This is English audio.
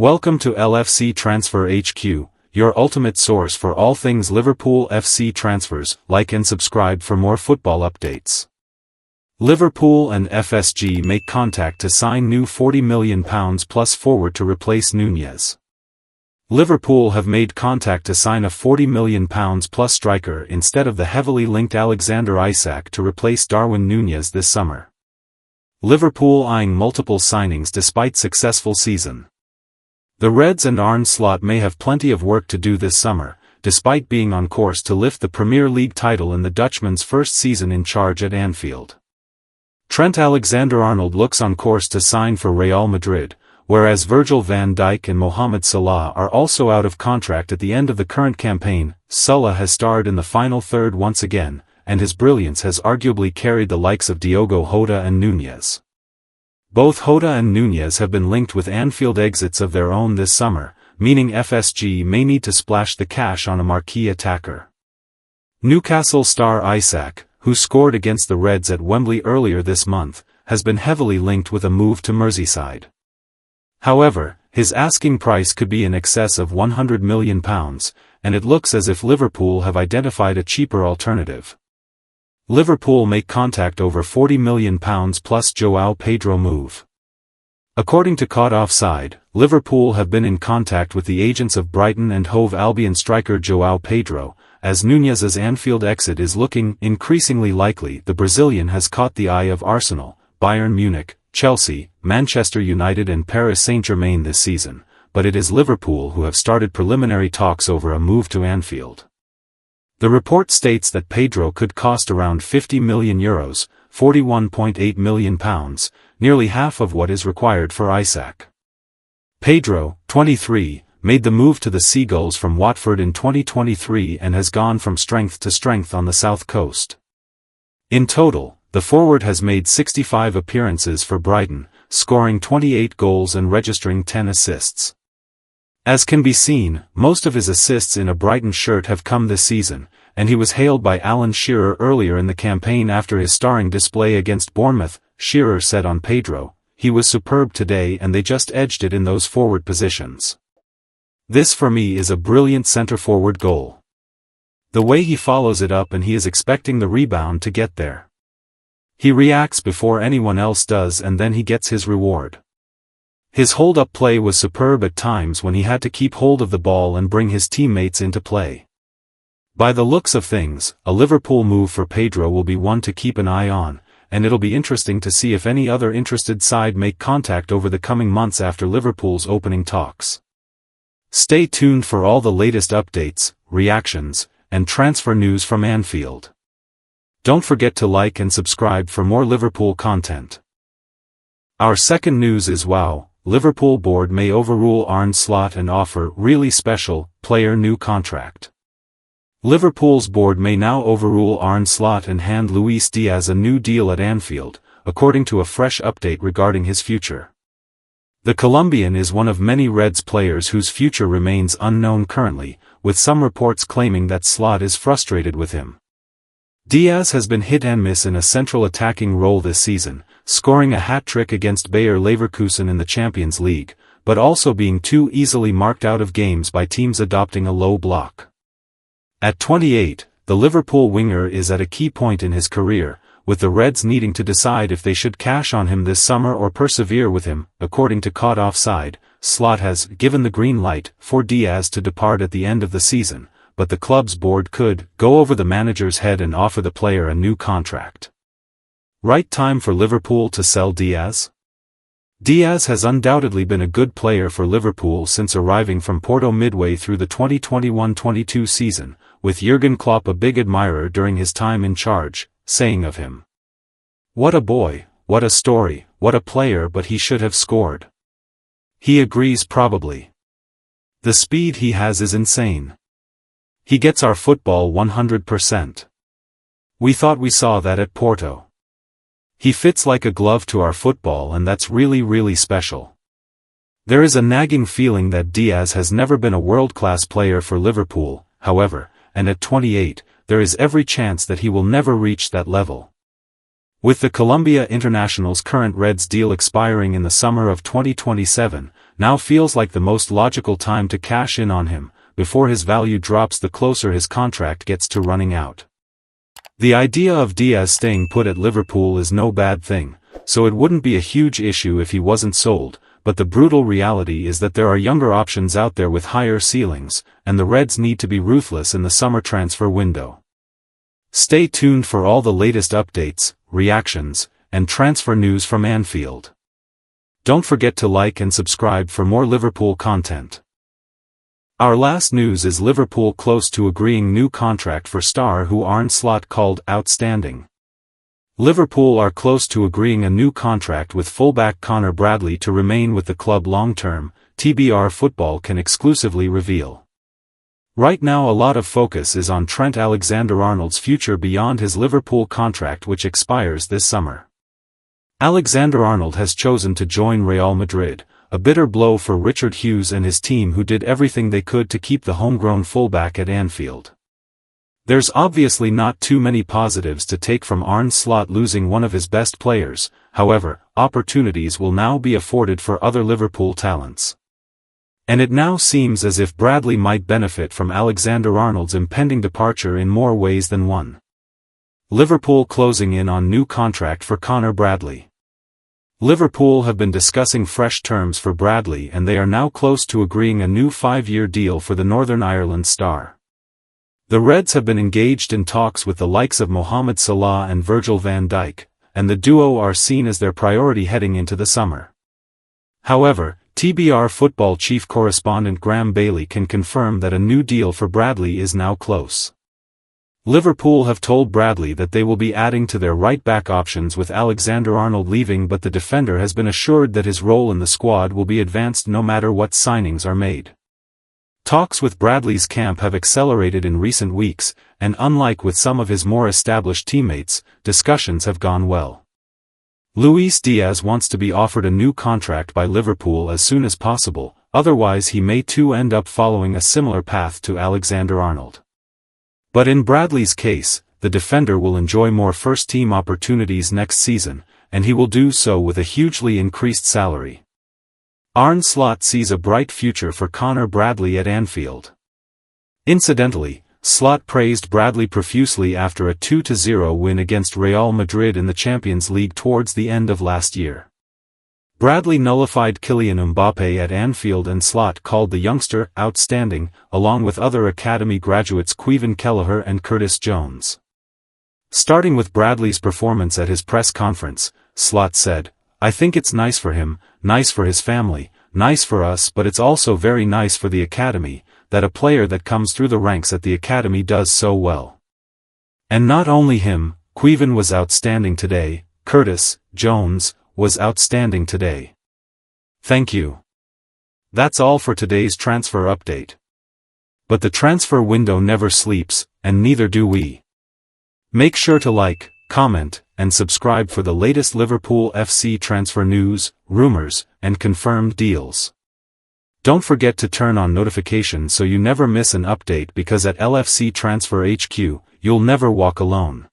Welcome to LFC Transfer HQ, your ultimate source for all things Liverpool FC transfers. Like and subscribe for more football updates. Liverpool and FSG make contact to sign new £40 million plus forward to replace Nunez. Liverpool have made contact to sign a £40 million plus striker instead of the heavily linked Alexander Isak to replace Darwin Nunez this summer. Liverpool eyeing multiple signings despite successful season. The Reds and Arne Slot may have plenty of work to do this summer, despite being on course to lift the Premier League title in the Dutchman's first season in charge at Anfield. Trent Alexander-Arnold looks on course to sign for Real Madrid, whereas Virgil van Dijk and Mohamed Salah are also out of contract at the end of the current campaign. Salah has starred in the final third once again, and his brilliance has arguably carried the likes of Diogo Jota and Nunez. Both Jota and Nunez have been linked with Anfield exits of their own this summer, meaning FSG may need to splash the cash on a marquee attacker. Newcastle star Isak, who scored against the Reds at Wembley earlier this month, has been heavily linked with a move to Merseyside. However, his asking price could be in excess of £100 million, and it looks as if Liverpool have identified a cheaper alternative. Liverpool make contact over £40 million plus João Pedro move. According to Caught Offside, Liverpool have been in contact with the agents of Brighton and Hove Albion striker João Pedro. As Nunez's Anfield exit is looking increasingly likely, the Brazilian has caught the eye of Arsenal, Bayern Munich, Chelsea, Manchester United and Paris Saint-Germain this season, but it is Liverpool who have started preliminary talks over a move to Anfield. The report states that Pedro could cost around €50 million, £41.8 million, nearly half of what is required for Isak. Pedro, 23, made the move to the Seagulls from Watford in 2023 and has gone from strength to strength on the south coast. In total, the forward has made 65 appearances for Brighton, scoring 28 goals and registering 10 assists. As can be seen, most of his assists in a Brighton shirt have come this season, and he was hailed by Alan Shearer earlier in the campaign after his starring display against Bournemouth. Shearer said on Pedro, "He was superb today and they just edged it in those forward positions. This for me is a brilliant centre-forward goal. The way he follows it up and he is expecting the rebound to get there. He reacts before anyone else does and then he gets his reward. His hold-up play was superb at times when he had to keep hold of the ball and bring his teammates into play. By the looks of things, a Liverpool move for Pedro will be one to keep an eye on, and it'll be interesting to see if any other interested side make contact over the coming months after Liverpool's opening talks. Stay tuned for all the latest updates, reactions, and transfer news from Anfield. Don't forget to like and subscribe for more Liverpool content. Our second news is wow, Liverpool board may overrule Arne Slot and offer really special player new contract. Liverpool's board may now overrule Arne Slot and hand Luis Diaz a new deal at Anfield, according to a fresh update regarding his future. The Colombian is one of many Reds players whose future remains unknown currently, with some reports claiming that Slot is frustrated with him. Diaz has been hit and miss in a central attacking role this season, scoring a hat-trick against Bayer Leverkusen in the Champions League, but also being too easily marked out of games by teams adopting a low block. At 28, the Liverpool winger is at a key point in his career, with the Reds needing to decide if they should cash on him this summer or persevere with him. According to Caught Offside, Slot has given the green light for Diaz to depart at the end of the season, but the club's board could go over the manager's head and offer the player a new contract. Right time for Liverpool to sell Diaz? Diaz has undoubtedly been a good player for Liverpool since arriving from Porto midway through the 2021-22 season, with Jurgen Klopp a big admirer during his time in charge, saying of him, "What a boy, what a story, what a player, but he should have scored." He agrees probably. The speed he has is insane. He gets our football 100%. We thought we saw that at Porto. He fits like a glove to our football and that's really special. There is a nagging feeling that Diaz has never been a world-class player for Liverpool, however, and at 28, there is every chance that he will never reach that level. With the Colombia international's current Reds deal expiring in the summer of 2027, now feels like the most logical time to cash in on him, before his value drops the closer his contract gets to running out. The idea of Diaz staying put at Liverpool is no bad thing, so it wouldn't be a huge issue if he wasn't sold, but the brutal reality is that there are younger options out there with higher ceilings, and the Reds need to be ruthless in the summer transfer window. Stay tuned for all the latest updates, reactions, and transfer news from Anfield. Don't forget to like and subscribe for more Liverpool content. Our last news is Liverpool close to agreeing new contract for star who Arne Slot called outstanding. Liverpool are close to agreeing a new contract with fullback Connor Bradley to remain with the club long-term, TBR Football can exclusively reveal. Right now a lot of focus is on Trent Alexander-Arnold's future beyond his Liverpool contract which expires this summer. Alexander-Arnold has chosen to join Real Madrid, a bitter blow for Richard Hughes and his team who did everything they could to keep the homegrown fullback at Anfield. There's obviously not too many positives to take from Arne Slot losing one of his best players, however, opportunities will now be afforded for other Liverpool talents. And it now seems as if Bradley might benefit from Alexander-Arnold's impending departure in more ways than one. Liverpool closing in on new contract for Connor Bradley. Liverpool have been discussing fresh terms for Bradley and they are now close to agreeing a new 5-year deal for the Northern Ireland star. The Reds have been engaged in talks with the likes of Mohamed Salah and Virgil van Dijk, and the duo are seen as their priority heading into the summer. However, TBR Football chief correspondent Graham Bailey can confirm that a new deal for Bradley is now close. Liverpool have told Bradley that they will be adding to their right-back options with Alexander-Arnold leaving, but the defender has been assured that his role in the squad will be advanced no matter what signings are made. Talks with Bradley's camp have accelerated in recent weeks, and unlike with some of his more established teammates, discussions have gone well. Luis Diaz wants to be offered a new contract by Liverpool as soon as possible, otherwise he may too end up following a similar path to Alexander-Arnold. But in Bradley's case, the defender will enjoy more first-team opportunities next season, and he will do so with a hugely increased salary. Arne Slot sees a bright future for Connor Bradley at Anfield. Incidentally, Slot praised Bradley profusely after a 2-0 win against Real Madrid in the Champions League towards the end of last year. Bradley nullified Kylian Mbappé at Anfield and Slot called the youngster outstanding, along with other academy graduates Caoimhin Kelleher and Curtis Jones. Starting with Bradley's performance at his press conference, Slot said, "I think it's nice for him, nice for his family, nice for us, but it's also very nice for the academy, that a player that comes through the ranks at the academy does so well. And not only him, Caoimhin was outstanding today, Curtis Jones was outstanding today. Thank you." That's all for today's transfer update. But the transfer window never sleeps, and neither do we. Make sure to like, comment, and subscribe for the latest Liverpool FC transfer news, rumors, and confirmed deals. Don't forget to turn on notifications so you never miss an update, because at LFC Transfer HQ, you'll never walk alone.